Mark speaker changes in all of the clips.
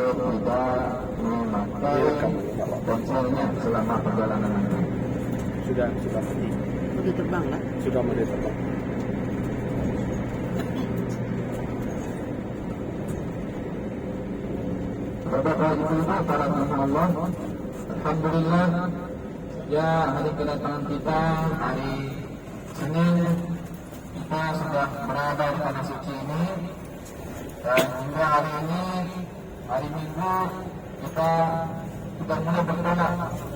Speaker 1: untuk tidak memakai ponselnya selama perjalanan ini.
Speaker 2: Sudah pergi.
Speaker 3: Udah terbang lah.
Speaker 2: Sudah mulai terbang.
Speaker 1: Bapak Ibu para Allah, alhamdulillah ya hari kedatangan kita hari Senin kita sudah berada di tanah suci ini, dan hingga hari ini hari Minggu kita sudah mulai bertolak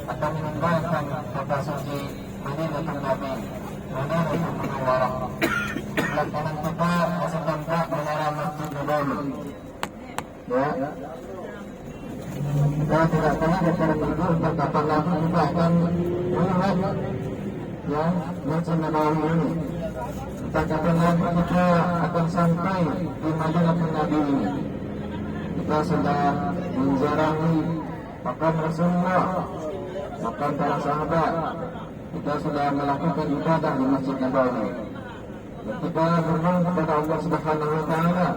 Speaker 1: atau meninggalkan kota suci Madinatul Nabi, Madinatul Munawwarah. Sebelah kanan kita masih tampak menara Masjid Nabawi. Ya. Kita tidak tahu secara tentu kapan lagi kita akan melihat ya Masjid Nabawi ini. Kita kapan lagi kita akan sampai di Madinatul Nabi ini. Kita sudah menziarahi makam Rasulullah, makam para sahabat. Kita sudah melakukan ibadah di Masjid Nabawi. Dan kita berdoa kepada Allah Subhanahu Wa Taala.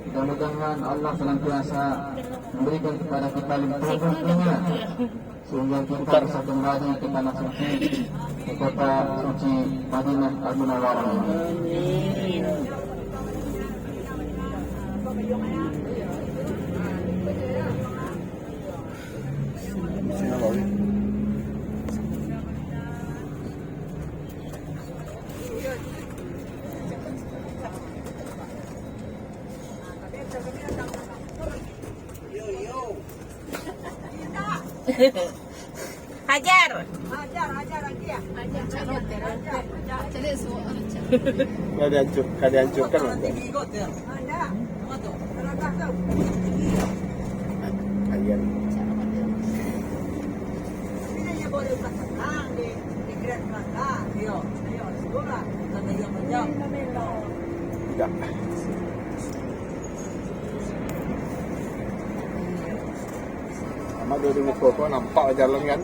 Speaker 1: Mudah-mudahan Allah senantiasa memberikan kepada kita limpahan rezeki sehingga kita bisa kembali ke tanah suci, ke kota suci Madinah Al-Munawwarah ini.
Speaker 4: Hajar
Speaker 3: lagi ya.
Speaker 2: Nggak dihancurkan loh. Kalian. Tidak. Sama dia dengan foto nampak jalan kan?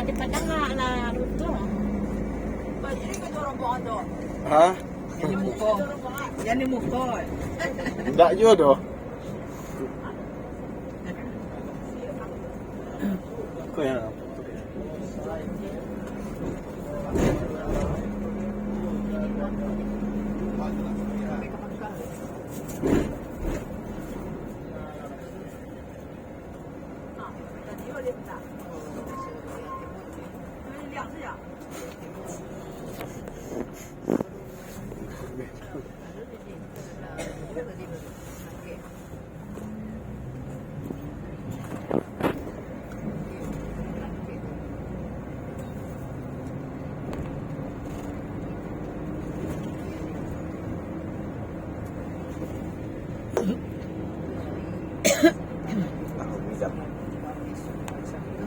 Speaker 4: kalau di Padang lah rute.
Speaker 2: Hah?
Speaker 3: Jadi mukul.
Speaker 2: Tidak juga doh. Kau yang apa?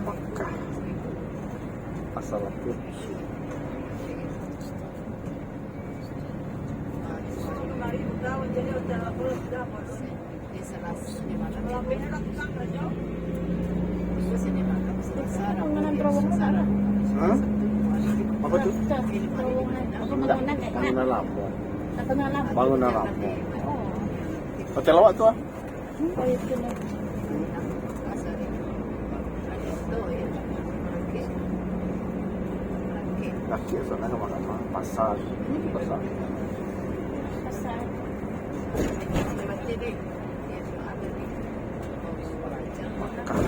Speaker 2: Makkah Assalamualaikum. Hah? Apa tuh? Bangunan Lampung. Bangunan Lampung. Hotel awak tuh? Kaki sana ke mana? Pasar. Pasar. Makkah.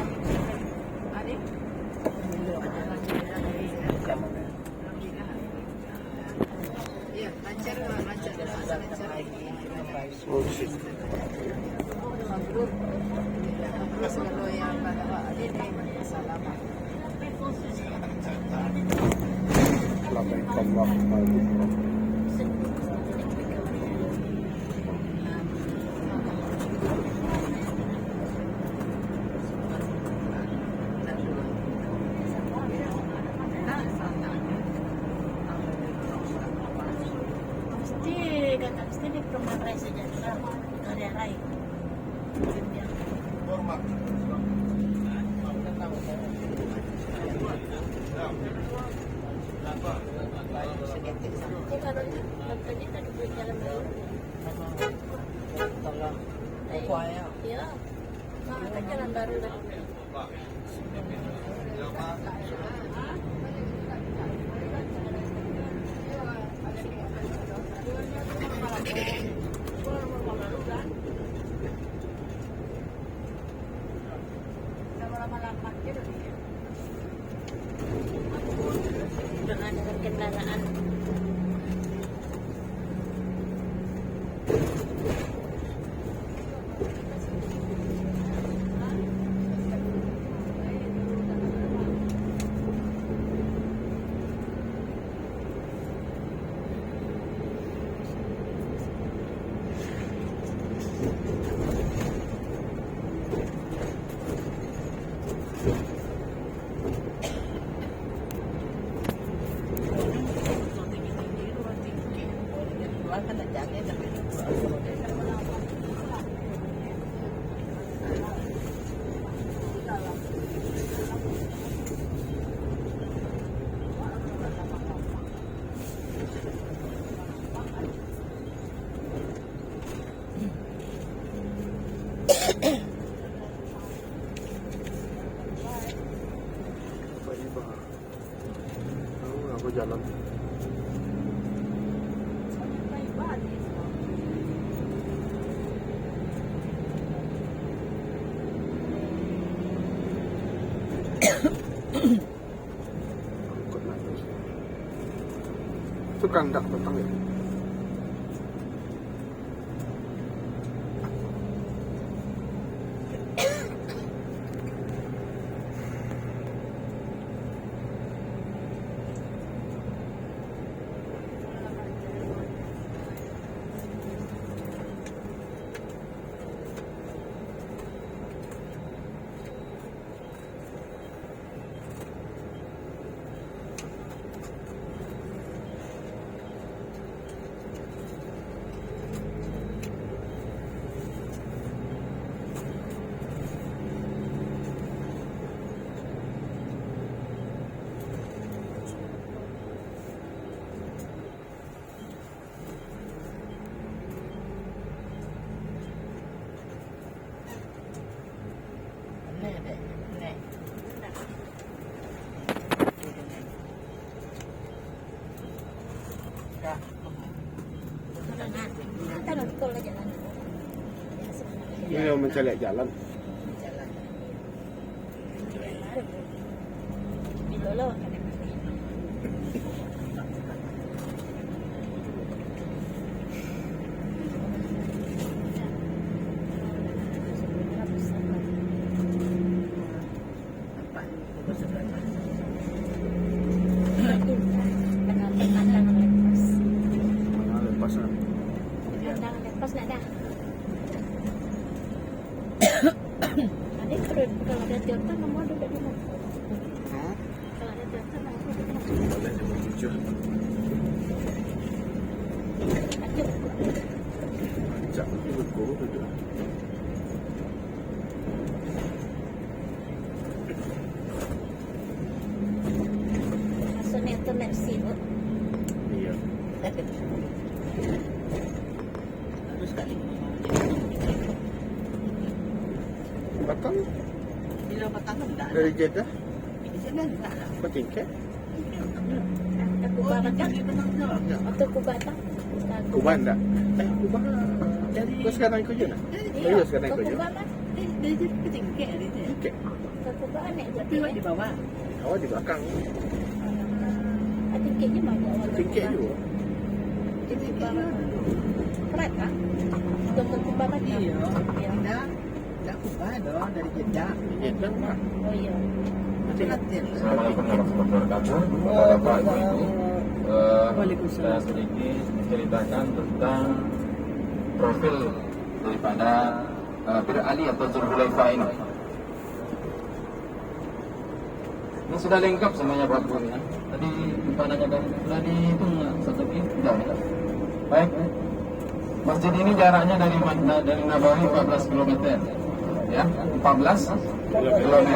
Speaker 4: Mesti di rumah Rai Sejahtera area lain. Hormat. Kalau katanya tadi buat jalan baru. Iya. Nah, kan jalan baru lah. Dengan kendaraan.
Speaker 2: Aku jalan. Itu kandak datang ya. Ini yang mencari jalan.
Speaker 4: Dilolo.
Speaker 2: Lepas.
Speaker 4: Lepas nak dah. Adik kalau ada Toyota kamu duduk di mana? Kalau ada Toyota kamu duduk di mana?
Speaker 2: Boleh menuju. Ajak aku duduk.
Speaker 4: Maksudnya itu naik sibuk.
Speaker 2: Iya.
Speaker 3: Harus kali.
Speaker 2: Batang
Speaker 3: Bila petang enggak.
Speaker 2: dari Jeddah
Speaker 3: Di sana enggak lah.
Speaker 2: ke Tingkat.
Speaker 4: Aku Batam.
Speaker 3: Enggak.
Speaker 4: Waktu aku Batam.
Speaker 2: Kuban tak? Kuban. Kau sekarang ikut je nak?
Speaker 4: Iya,
Speaker 2: sekarang ikut je.
Speaker 4: Kuban lah.
Speaker 3: Dari ke tingkat ni.
Speaker 2: Tingkat.
Speaker 4: Ke Kuban naik
Speaker 3: Tapi
Speaker 4: je.
Speaker 3: awak di bawah.
Speaker 2: Awak di belakang.
Speaker 4: Tingkatnya mana awal?
Speaker 2: Tingkat juga.
Speaker 3: Tingkat lah.
Speaker 4: Kerat kan? Untuk ke Kuban lagi?
Speaker 3: Iya.
Speaker 4: Iya.
Speaker 3: Dah kubah dong dari Jeddah.
Speaker 2: Jeddah nak.
Speaker 4: Oh iya.
Speaker 1: Assalamualaikum warahmatullahi wabarakatuh. Kepada Bapak Ibu, saya sedikit menceritakan tentang profil daripada Bir Ali atau Zulhulaifah ini. Ini sudah lengkap semuanya Pak Guru ya. Tadi panahnya kan sudah dihitung satu sudah ya. Baik. Masjid ini jaraknya dari Nabawi 14 km. Ya, 14 km.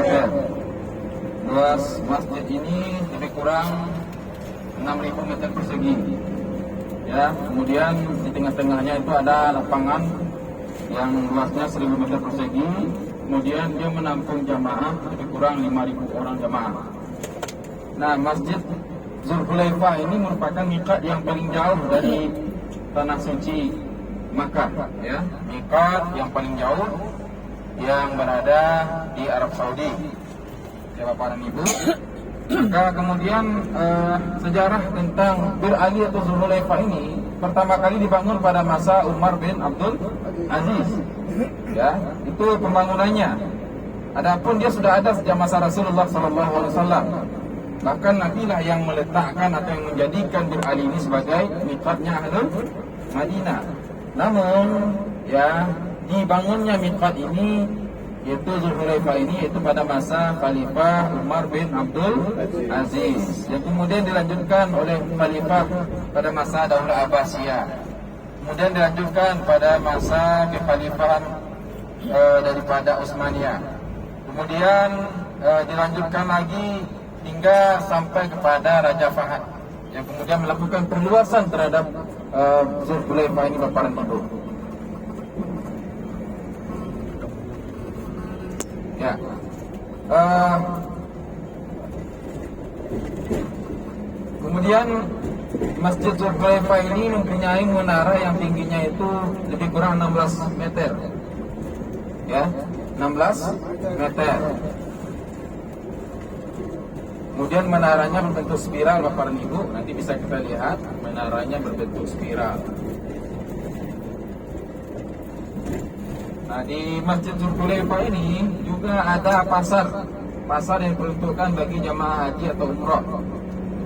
Speaker 1: luas masjid ini lebih kurang 6.000 meter persegi. Ya, kemudian di tengah-tengahnya itu ada lapangan yang luasnya 1.000 meter persegi. Kemudian dia menampung jamaah lebih kurang 5.000 orang jamaah. Nah, Masjid Zulhulaifah ini merupakan miqat yang paling jauh dari tanah suci Makkah, ya. Miqat yang paling jauh yang berada di Arab Saudi. Ya, Bapak dan Ibu. Maka kemudian sejarah tentang Bir Ali atau Zulhulaifah ini pertama kali dibangun pada masa Umar bin Abdul Aziz. Ya, itu pembangunannya. Adapun dia sudah ada sejak masa Rasulullah SAW. Bahkan Nabi lah yang meletakkan atau yang menjadikan Bir Ali ini sebagai miqatnya Ahlul Madinah. Namun, ya, dibangunnya miqat ini yaitu Zulhulaifah ini yaitu pada masa Khalifah Umar bin Abdul Aziz, yang kemudian dilanjutkan oleh Khalifah pada masa Daulah Abbasiyah, kemudian dilanjutkan pada masa kekhalifahan daripada Utsmaniyah, kemudian dilanjutkan lagi hingga sampai kepada Raja Fahad yang kemudian melakukan perluasan terhadap Zulhulaifah ini, Bapak dan Ibu. Ya, kemudian Masjid Zulhulaifah ini mempunyai menara yang tingginya itu lebih kurang 16 meter. Ya, 16 meter. Kemudian menaranya berbentuk spiral, Bapak dan Ibu. Nanti bisa kita lihat menaranya berbentuk spiral. Nah, di Masjid Zulhulaifah ini juga ada pasar yang diperuntukkan bagi jamaah haji atau umroh.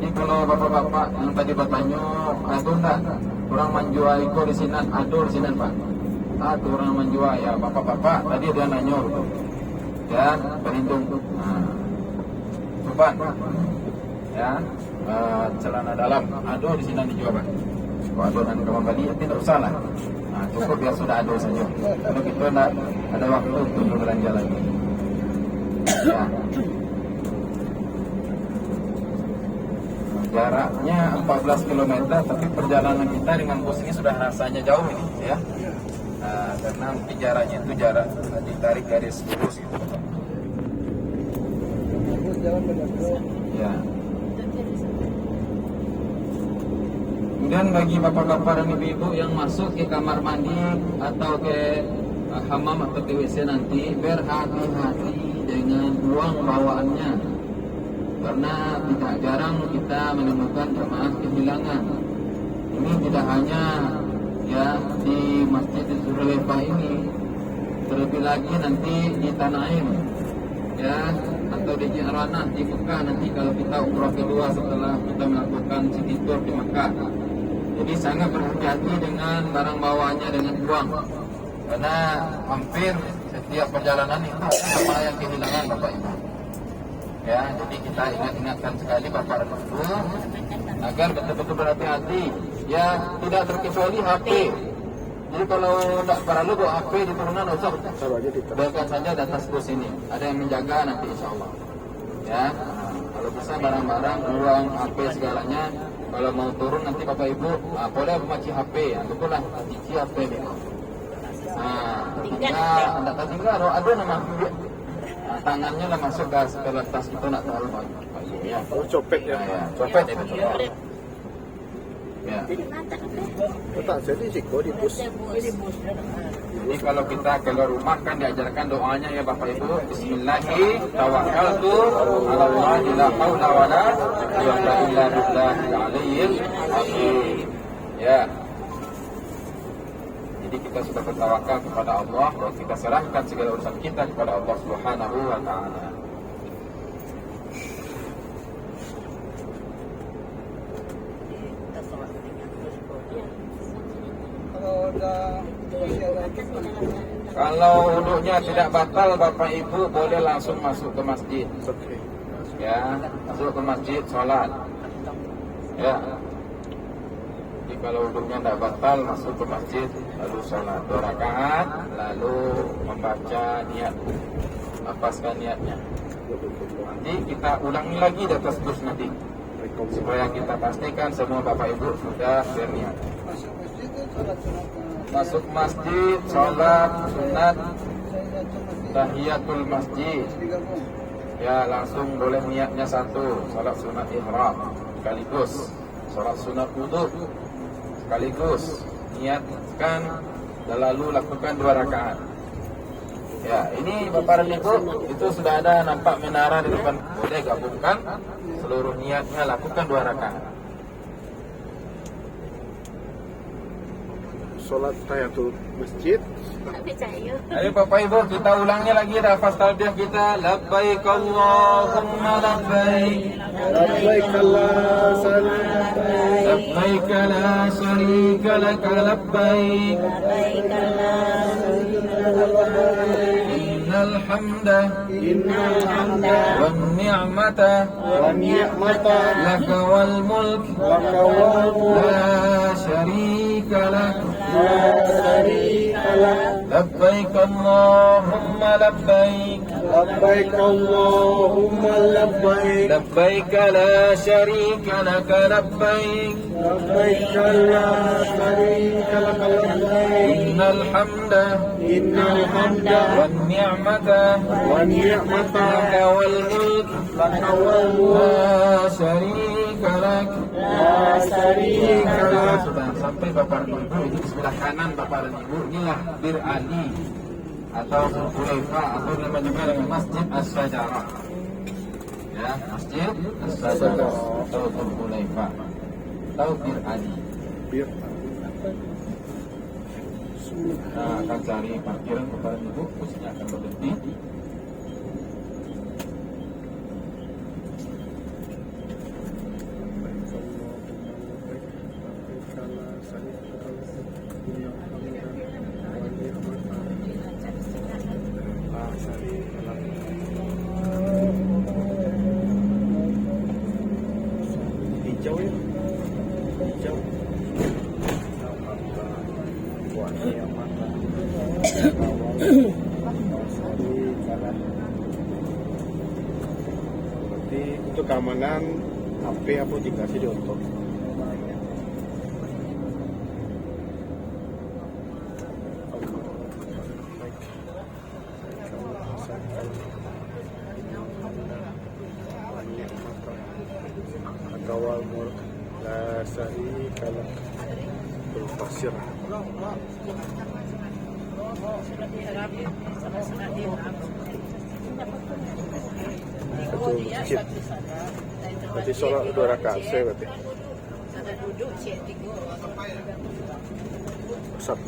Speaker 1: Jadi kalau bapak-bapak yang tadi bertanya, aduh enggak, orang menjual itu di sini, aduh di sini Pak. Aduh orang menjual ya bapak-bapak, tadi dia nanya ya, berhitung. Nah, coba ya, celana dalam, aduh di sini dijual Pak. Kalau aduh nanti kembali, tidak usah lah. Nah, cukup ya sudah ada saja. Kalau kita tidak ada waktu untuk berbelanja lagi. Ya. Jaraknya 14 km, tapi perjalanan kita dengan bus ini sudah rasanya jauh ini, ya. Nah, karena mungkin jaraknya itu jarak ditarik garis lurus gitu. Ya. Kemudian bagi bapak-bapak dan ibu-ibu yang masuk ke kamar mandi atau ke hammam atau ke WC nanti, berhati-hati dengan uang bawaannya, karena tidak jarang kita menemukan jemaah kehilangan. Ini tidak hanya ya di Masjid Zulhulaifah ini, terlebih lagi nanti di Tanaim, ya, atau di Ji'ranah di Mekah nanti kalau kita umrah kedua setelah kita melakukan city tour di Mekah. Jadi sangat berhati-hati dengan barang bawaannya dengan uang, karena hampir setiap perjalanan itu ada yang kehilangan Bapak Ibu. Ya, jadi kita ingatkan sekali Bapak dan Ibu agar betul-betul berhati-hati. Ya, tidak terkecuali HP. Jadi kalau tidak perlu bawa HP di turunan, usah biarkan saja di atas bus ini. Ada yang menjaga nanti insya Allah. Ya, kalau bisa barang-barang, uang, HP segalanya. Kalau mau turun nanti Bapak Ibu, boleh memakai HP, betul lah, cici HP memang. Tidak tertinggal, ada nama tangannya lah masuk ke tas itu nak tahu Pak. Ya,
Speaker 2: copet ya.
Speaker 1: Copet itu. Ya.
Speaker 2: Tak jadi siko di bus.
Speaker 1: Jadi kalau kita keluar rumah kan diajarkan doanya ya Bapak Ibu, Bismillahi tawakkaltu ala Allah la haula wala quwwata illa billahil aliyyil azim. Ya. Jadi kita sudah bertawakal kepada Allah dan kita serahkan segala urusan kita kepada Allah Subhanahu wa taala. Kalau wuduknya tidak batal Bapak Ibu boleh langsung masuk ke masjid. Ya, masuk ke masjid sholat. Ya. Jadi kalau wuduknya tidak batal masuk ke masjid lalu sholat 2 rakaat lalu membaca niat, lepaskan niatnya. Nanti kita ulangi lagi di atas bus nanti, supaya kita pastikan semua Bapak Ibu sudah berniat. Masuk masjid, sholat sunat tahiyatul masjid. Ya, langsung boleh niatnya satu, sholat sunat ihram sekaligus, sholat sunat wudu sekaligus, niatkan dan lalu lakukan 2 rakaat. Ya, ini Bapak dan Ibu, itu sudah ada nampak menara di depan. Boleh gabungkan seluruh niatnya, lakukan 2 rakaat.
Speaker 2: Sholat tahiyatul masjid.
Speaker 4: Tak percaya.
Speaker 1: Ayo Bapak Ibu, kita ulangi lagi lafaz talbiyah kita. Labbaik Allahumma labbaik.
Speaker 2: Labbaik Allah salam.
Speaker 1: Labbaik la syarika laka labbaik. Innal hamda wan ni'mata laka wal mulk la syarika lak. لبيك اللهم لبيك
Speaker 2: Labbaik Allahumma labbaik.
Speaker 1: لبيك لا شريك لك لبيك
Speaker 2: Labbaik la syarika laka labbaik.
Speaker 1: إن الحمد
Speaker 2: Innal hamda
Speaker 1: والنعمة
Speaker 2: wan ni'mata
Speaker 1: لك والملك
Speaker 2: laka wal mulk
Speaker 1: لا شريك لك.
Speaker 2: la syarika lak.
Speaker 1: Sudah sampai Bapak dan Ibu, ini sebelah kanan Bapak dan Ibu, inilah Bir Ali atau Zulaifa atau nama juga dengan Masjid As-Sajarah. Ya, Masjid As-Sajarah atau Zulaifa atau Bir Ali.
Speaker 2: Bir.
Speaker 1: Kita akan cari parkiran Bapak dan Ibu, busnya akan berhenti.
Speaker 2: Hijau ya, hijau. Berarti untuk keamanan HP apa dikasih di untuk kawal mulk la syarika lak. Pasir. Betul masjid. Berarti sholat 2 rakaat saya berarti. Ustaz.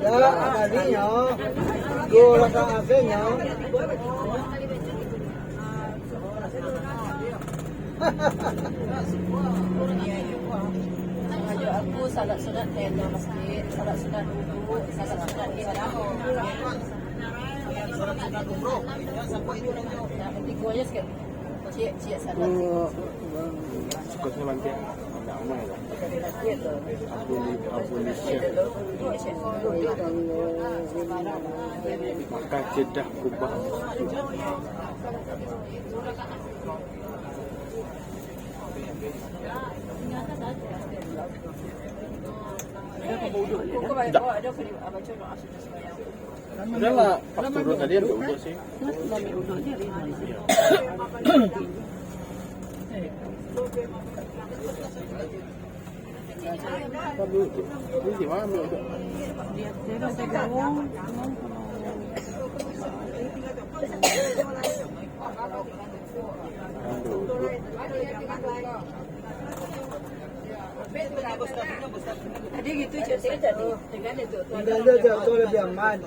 Speaker 3: Ya, tadinya. Dua rakaat akhirnya.
Speaker 5: Aku salat sunat tenda masjid, salat sunat wudu, salat sunat ihram. Tiganya sikit. Cik salat.
Speaker 2: Sukanya nanti ada amal lah. Maka Jeddah Kubah. Udah lah, pas turun tadi ada udah sih. Apa dulu tuh? Ini gimana ambil udah? Ambil udah.
Speaker 5: Tadi gitu jadi jadi dengan itu.
Speaker 3: Hindi jatuh lebih aman.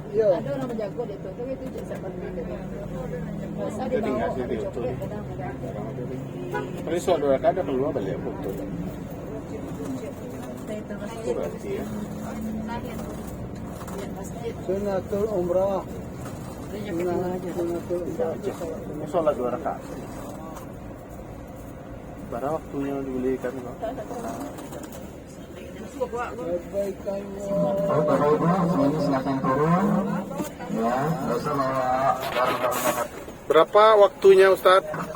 Speaker 3: Yo.
Speaker 5: Ada orang menjaga itu, tapi itu jadi seperti itu. Masa
Speaker 2: Jadi
Speaker 5: dibawa
Speaker 2: ngasih
Speaker 5: ada
Speaker 2: itu.
Speaker 5: coklat kadang ada.
Speaker 2: Tapi saudara kada keluar balik apa tuh?
Speaker 5: Itu masjid.
Speaker 2: Itu berarti ya.
Speaker 5: Ya masjid.
Speaker 3: Sunatul umrah.
Speaker 5: Dia kedua aja.
Speaker 3: Sunatul umrah.
Speaker 2: Sholat 2 rakaat. Berapa waktunya dibelikan kok?
Speaker 3: Baik-baik kamu.
Speaker 1: Baik, Bapak Ibu, semuanya silakan turun. Ya, besok bawa barang-barang.
Speaker 2: Berapa waktunya Ustadz?